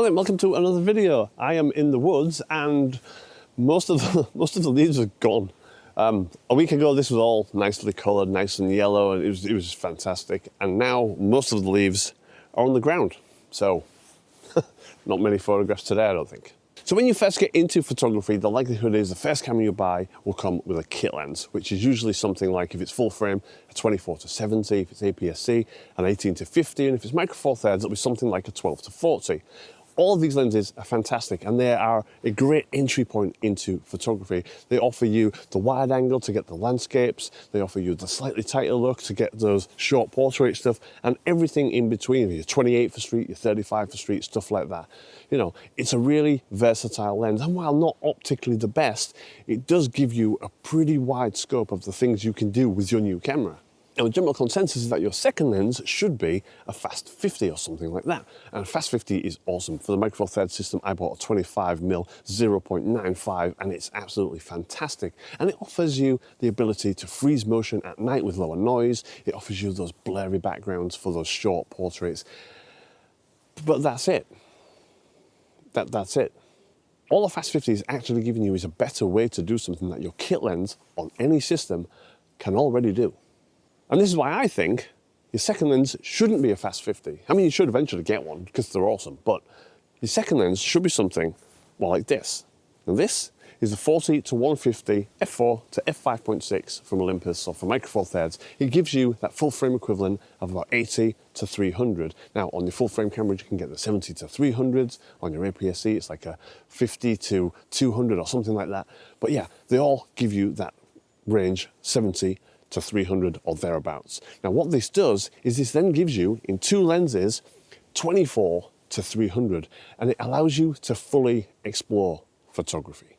Smiley, welcome to another video. I am in the woods and most of the leaves are gone. A week ago this was all nicely coloured, nice and yellow, and it was fantastic. And now most of the leaves are on the ground. So not many photographs today, I don't think. So when you first get into photography, the likelihood is the first camera you buy will come with a kit lens, which is usually something like, if it's full frame, a 24-70, if it's APS-C, an 18-50, and if it's micro four thirds, it'll be something like a 12-40. All of these lenses are fantastic and they are a great entry point into photography. They offer you the wide angle to get the landscapes, they offer you the slightly tighter look to get those short portrait stuff, and everything in between, your 28 for street, your 35 for street, stuff like that. You know, it's a really versatile lens, and while not optically the best, it does give you a pretty wide scope of the things you can do with your new camera. Now, the general consensus is that your second lens should be a fast 50 or something like that. And a fast 50 is awesome. For the micro four thirds system, I bought a 25mm 0.95, and it's absolutely fantastic. And it offers you the ability to freeze motion at night with lower noise. It offers you those blurry backgrounds for those short portraits. But that's it. That's it. All a fast 50 is actually giving you is a better way to do something that your kit lens on any system can already do. And this is why I think your second lens shouldn't be a fast 50. I mean, you should eventually get one because they're awesome, but your second lens should be something more like this. And this is the 40-150 f4 to f5.6 from Olympus, or for micro four thirds. It gives you that full frame equivalent of about 80-300. Now, on your full frame cameras, you can get the 70-300s. On your APS-C, it's like a 50-200 or something like that. But yeah, they all give you that range, 70-300 or thereabouts. Now what this does is this then gives you, in two lenses, 24-300, and it allows you to fully explore photography.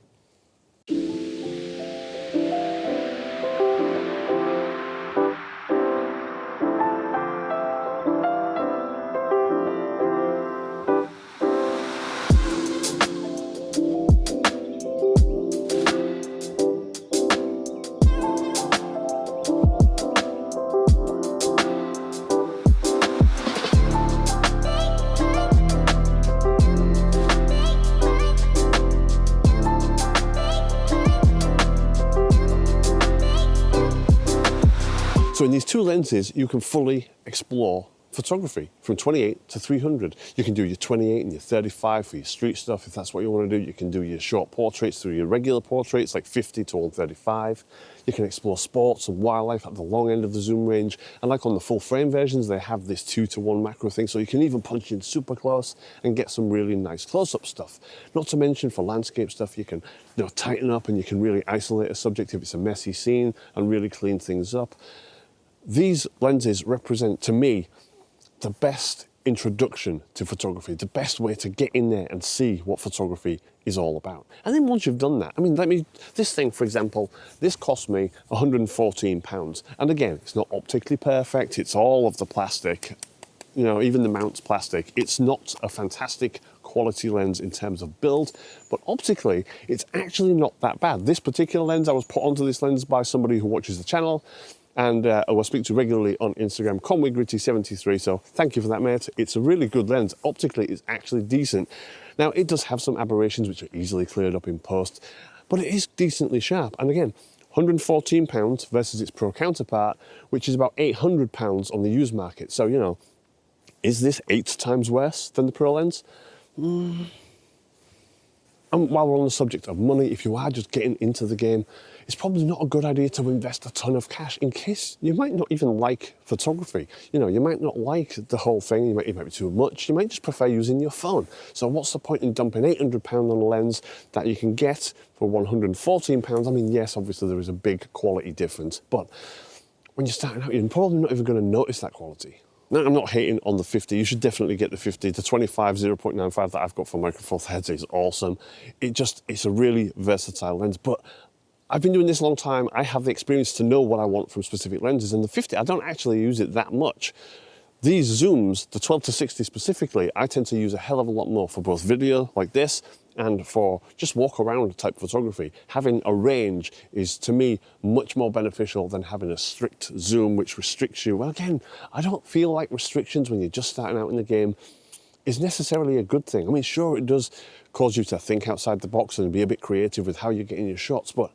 So in these two lenses, you can fully explore photography from 28-300. You can do your 28 and your 35 for your street stuff if that's what you want to do. You can do your short portraits through your regular portraits like 50-135. You can explore sports and wildlife at the long end of the zoom range. And like on the full frame versions, they have this 2-to-1 macro thing, so you can even punch in super close and get some really nice close-up stuff. Not to mention for landscape stuff, you can tighten up and you can really isolate a subject if it's a messy scene and really clean things up. These lenses represent, to me, the best introduction to photography, the best way to get in there and see what photography is all about. And then once you've done that, I mean, this thing, for example, this cost me £114. And again, it's not optically perfect, it's all of the plastic, you know, even the mount's plastic. It's not a fantastic quality lens in terms of build, but optically, it's actually not that bad. This particular lens, I was put onto this lens by somebody who watches the channel, and I will speak to regularly on Instagram, ConwayGritty73, so thank you for that, mate. It's a really good lens. Optically, it's actually decent. Now, it does have some aberrations which are easily cleared up in post, but it is decently sharp. And again, £114 versus its pro counterpart, which is about £800 on the used market. So, you know, is this 8 times worse than the pro lens? And while we're on the subject of money, if you are just getting into the game, it's probably not a good idea to invest a ton of cash in case you might not even like photography. You know, you might not like the whole thing, it might be too much, you might just prefer using your phone. So what's the point in dumping £800 on a lens that you can get for £114? I mean, yes, obviously there is a big quality difference, but when you're starting out, you're probably not even going to notice that quality. Now, I'm not hating on the 50. You should definitely get the 50. The 25 0.95 that I've got for micro four thirds is awesome. It's a really versatile lens, but I've been doing this a long time. I have the experience to know what I want from specific lenses, and the 50, I don't actually use it that much. These zooms, the 12-60 specifically, I tend to use a hell of a lot more for both video like this and for just walk around type photography. Having a range is, to me, much more beneficial than having a strict zoom which restricts you. Well, again, I don't feel like restrictions when you're just starting out in the game. is necessarily a good thing. I mean, sure, it does cause you to think outside the box and be a bit creative with how you're getting your shots, but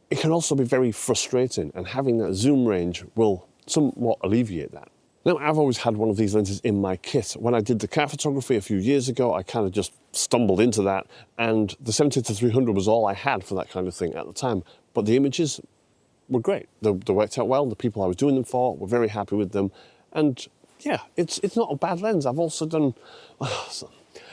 it can also be very frustrating, and having that zoom range will somewhat alleviate that. Now, I've always had one of these lenses in my kit. When I did the cat photography a few years ago, I kind of just stumbled into that, and the 70-300 was all I had for that kind of thing at the time. But the images were great. They worked out well. The people I was doing them for were very happy with them. And yeah, it's not a bad lens. I've also done...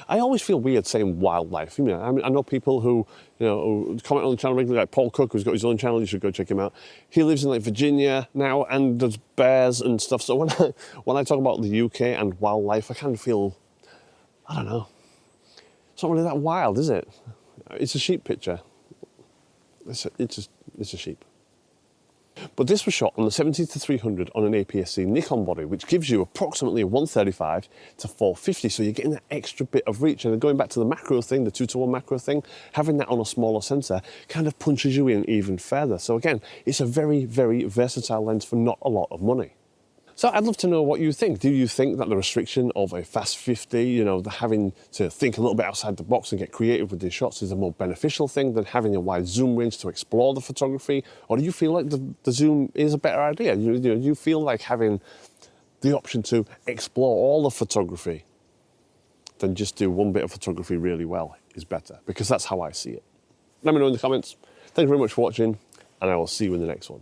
I always feel weird saying wildlife. You know, I know people who, you know, who comment on the channel regularly, like Paul Cook, who's got his own channel. You should go check him out. He lives in like Virginia now, and there's bears and stuff. So when I talk about the UK and wildlife, I kind of feel, I don't know, it's not really that wild, is it? It's a sheep picture. It's a sheep. But this was shot on the 70-300 on an APS-C Nikon body, which gives you approximately a 135 to 450, so you're getting that extra bit of reach. And going back to the macro thing, the 2-to-1 macro thing, having that on a smaller sensor kind of punches you in even further. So again, it's a very, very versatile lens for not a lot of money. So I'd love to know what you think. Do you think that the restriction of a fast 50, you know, the having to think a little bit outside the box and get creative with these shots is a more beneficial thing than having a wide zoom range to explore the photography? Or do you feel like the zoom is a better idea? You feel like having the option to explore all the photography than just do one bit of photography really well is better? Because that's how I see it. Let me know in the comments. Thank you very much for watching, and I will see you in the next one.